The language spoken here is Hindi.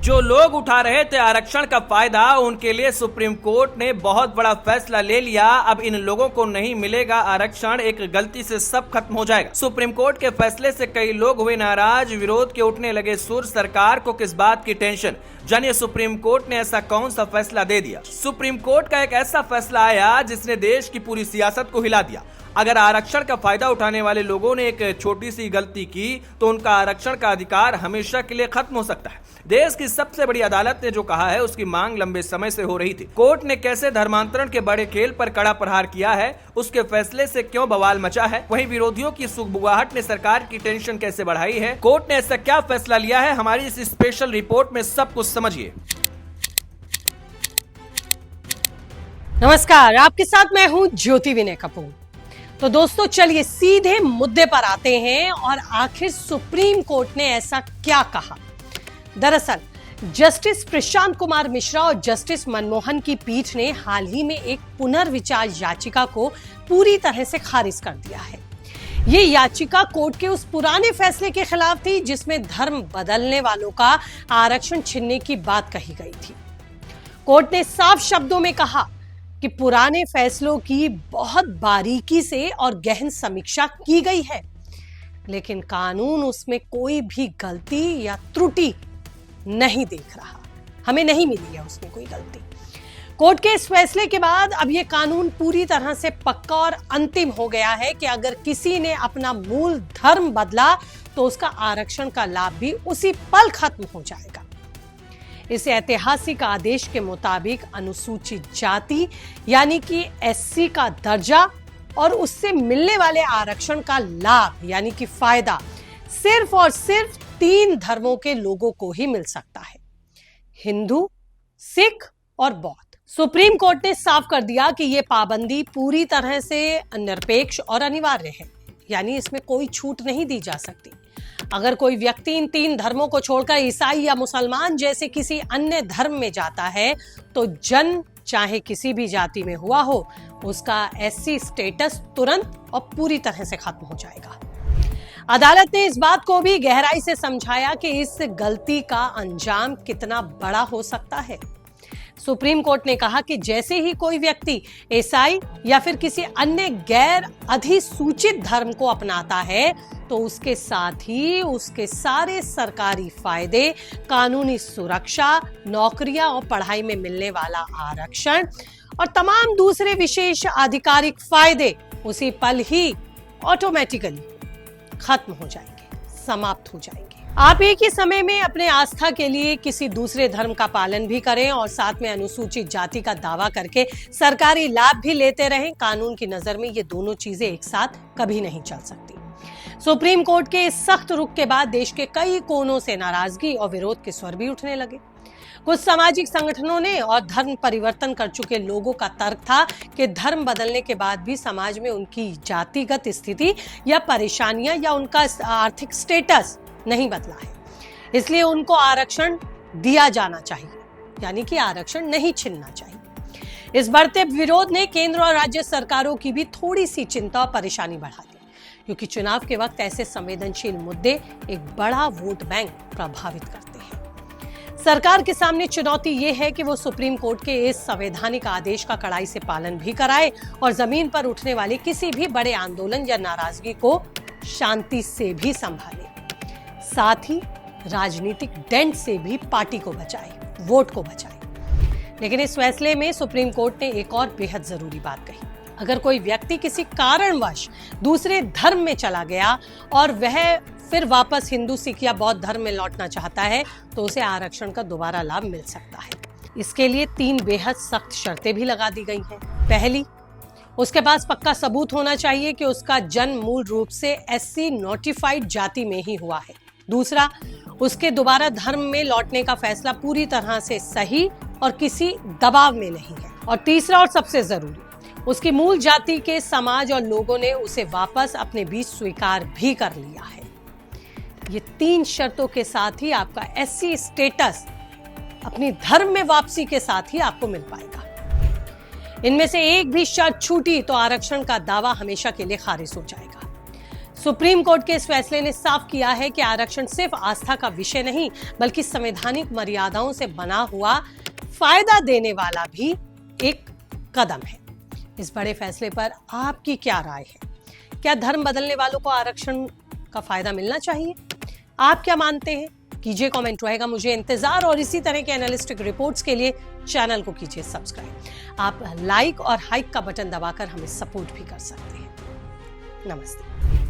जो लोग उठा रहे थे आरक्षण का फायदा, उनके लिए सुप्रीम कोर्ट ने बहुत बड़ा फैसला ले लिया। अब इन लोगों को नहीं मिलेगा आरक्षण, एक गलती से सब खत्म हो जाएगा। सुप्रीम कोर्ट के फैसले से कई लोग हुए नाराज, विरोध के उठने लगे सुर। सरकार को किस बात की टेंशन, जानिए सुप्रीम कोर्ट ने ऐसा कौन सा फैसला दे दिया। सुप्रीम कोर्ट का एक ऐसा फैसला आया जिसने देश की पूरी सियासत को हिला दिया। अगर आरक्षण का फायदा उठाने वाले लोगों ने एक छोटी सी गलती की तो उनका आरक्षण का अधिकार हमेशा के लिए खत्म हो सकता है। देश की सबसे बड़ी अदालत ने जो कहा है उसकी मांग लंबे समय से हो रही थी। कोर्ट ने कैसे धर्मांतरण के बड़े खेल पर कड़ा प्रहार किया है, उसके फैसले से क्यों बवाल मचा है, वहीं विरोधियों की सुगबुगाहट ने सरकार की टेंशन कैसे बढ़ाई है, कोर्ट ने ऐसा क्या फैसला लिया है, हमारी इस स्पेशल रिपोर्ट में सब कुछ समझिए। नमस्कार, आपके साथ मैं हूं ज्योति विनय कपूर। तो दोस्तों चलिए सीधे मुद्दे पर आते हैं और आखिर सुप्रीम कोर्ट ने ऐसा क्या कहा। दरअसल जस्टिस प्रशांत कुमार मिश्रा और जस्टिस मनमोहन की पीठ ने हाल ही में एक पुनर्विचार याचिका को पूरी तरह से खारिज कर दिया है। ये याचिका कोर्ट के उस पुराने फैसले के खिलाफ थी जिसमें धर्म बदलने वालों का आरक्षण छीनने की बात कही गई थी। कोर्ट ने साफ शब्दों में कहा कि पुराने फैसलों की बहुत बारीकी से और गहन समीक्षा की गई है, लेकिन कानून उसमें कोई भी गलती या त्रुटि नहीं देख रहा। हमें नहीं मिली है उसमें कोई गलती। कोर्ट के इस फैसले के बाद अब यह कानून पूरी तरह से पक्का और अंतिम हो गया है कि अगर किसी ने अपना मूल धर्म बदला तो उसका आरक्षण का लाभ भी उसी पल खत्म हो जाएगा। इस ऐतिहासिक आदेश के मुताबिक अनुसूचित जाति यानी कि एससी का दर्जा और उससे मिलने वाले आरक्षण का लाभ यानी कि फायदा सिर्फ और सिर्फ 3 धर्मों के लोगों को ही मिल सकता है, हिंदू, सिख और बौद्ध। सुप्रीम कोर्ट ने साफ कर दिया कि यह पाबंदी पूरी तरह से निरपेक्ष और अनिवार्य है, यानी इसमें कोई छूट नहीं दी जा सकती। अगर कोई व्यक्ति इन 3 धर्मों को छोड़कर ईसाई या मुसलमान जैसे किसी अन्य धर्म में जाता है तो जन्म चाहे किसी भी जाति में हुआ हो, उसका एससी स्टेटस तुरंत और पूरी तरह से खत्म हो जाएगा। अदालत ने इस बात को भी गहराई से समझाया कि इस गलती का अंजाम कितना बड़ा हो सकता है। सुप्रीम कोर्ट ने कहा कि जैसे ही कोई व्यक्ति ईसाई या फिर किसी अन्य गैर अधिसूचित धर्म को अपनाता है तो उसके साथ ही उसके सारे सरकारी फायदे, कानूनी सुरक्षा, नौकरियां और पढ़ाई में मिलने वाला आरक्षण और तमाम दूसरे विशेष आधिकारिक फायदे उसी पल ही ऑटोमेटिकली खत्म हो जाएंगे, समाप्त हो जाएंगे। आप एक ही समय में अपने आस्था के लिए किसी दूसरे धर्म का पालन भी करें और साथ में अनुसूचित जाति का दावा करके सरकारी लाभ भी लेते रहें। कानून की नजर में ये दोनों चीजें एक साथ कभी नहीं चल सकती। सुप्रीम कोर्ट के इस सख्त रुख के बाद देश के कई कोनों से नाराजगी और विरोध के स्वर भी उठने लगे। कुछ सामाजिक संगठनों ने और धर्म परिवर्तन कर चुके लोगों का तर्क था कि धर्म बदलने के बाद भी समाज में उनकी जातिगत स्थिति या परेशानियां या उनका आर्थिक स्टेटस नहीं बदला है, इसलिए उनको आरक्षण दिया जाना चाहिए, यानी कि आरक्षण नहीं छीनना चाहिए। इस बढ़ते विरोध ने केंद्र और राज्य सरकारों की भी थोड़ी सी चिंता और परेशानी बढ़ा दी, क्योंकि चुनाव के वक्त ऐसे संवेदनशील मुद्दे एक बड़ा वोट बैंक प्रभावित करते हैं। सरकार के सामने चुनौती ये है कि वो सुप्रीम कोर्ट के इस संवैधानिक आदेश का कड़ाई से पालन भी कराए और जमीन पर उठने वाले किसी भी बड़े आंदोलन या नाराजगी को शांति से भी संभाले, साथ ही राजनीतिक डेंट से भी पार्टी को बचाए, वोट को बचाए। लेकिन इस फैसले में सुप्रीम कोर्ट ने एक और बेहद जरूरी बात कही। अगर कोई व्यक्ति किसी कारणवश दूसरे धर्म में चला गया और वह फिर वापस हिंदू, सिख या बौद्ध धर्म में लौटना चाहता है तो उसे आरक्षण का दोबारा लाभ मिल सकता है। इसके लिए 3 बेहद सख्त शर्तें भी लगा दी गई हैं। पहली, उसके पास पक्का सबूत होना चाहिए कि उसका जन्म मूल रूप से एससी नोटिफाइड जाति में ही हुआ है। दूसरा, उसके दोबारा धर्म में लौटने का फैसला पूरी तरह से सही और किसी दबाव में नहीं है। और तीसरा और सबसे जरूरी, उसकी मूल जाति के समाज और लोगों ने उसे वापस अपने बीच स्वीकार भी कर लिया है। ये 3 शर्तों के साथ ही आपका एससी स्टेटस अपनी धर्म में वापसी के साथ ही आपको मिल पाएगा। इनमें से एक भी शर्त छूटी तो आरक्षण का दावा हमेशा के लिए खारिज हो जाएगा। सुप्रीम कोर्ट के इस फैसले ने साफ किया है कि आरक्षण सिर्फ आस्था का विषय नहीं बल्कि संवैधानिक मर्यादाओं से बना हुआ फायदा देने वाला भी एक कदम है। इस बड़े फैसले पर आपकी क्या राय है? क्या धर्म बदलने वालों को आरक्षण का फायदा मिलना चाहिए? आप क्या मानते हैं? कीजिए कमेंट, रहेगा मुझे इंतजार। और इसी तरह के एनालिस्टिक रिपोर्ट्स के लिए चैनल को कीजिए सब्सक्राइब। आप लाइक और हाइक का बटन दबाकर हमें सपोर्ट भी कर सकते हैं। नमस्ते।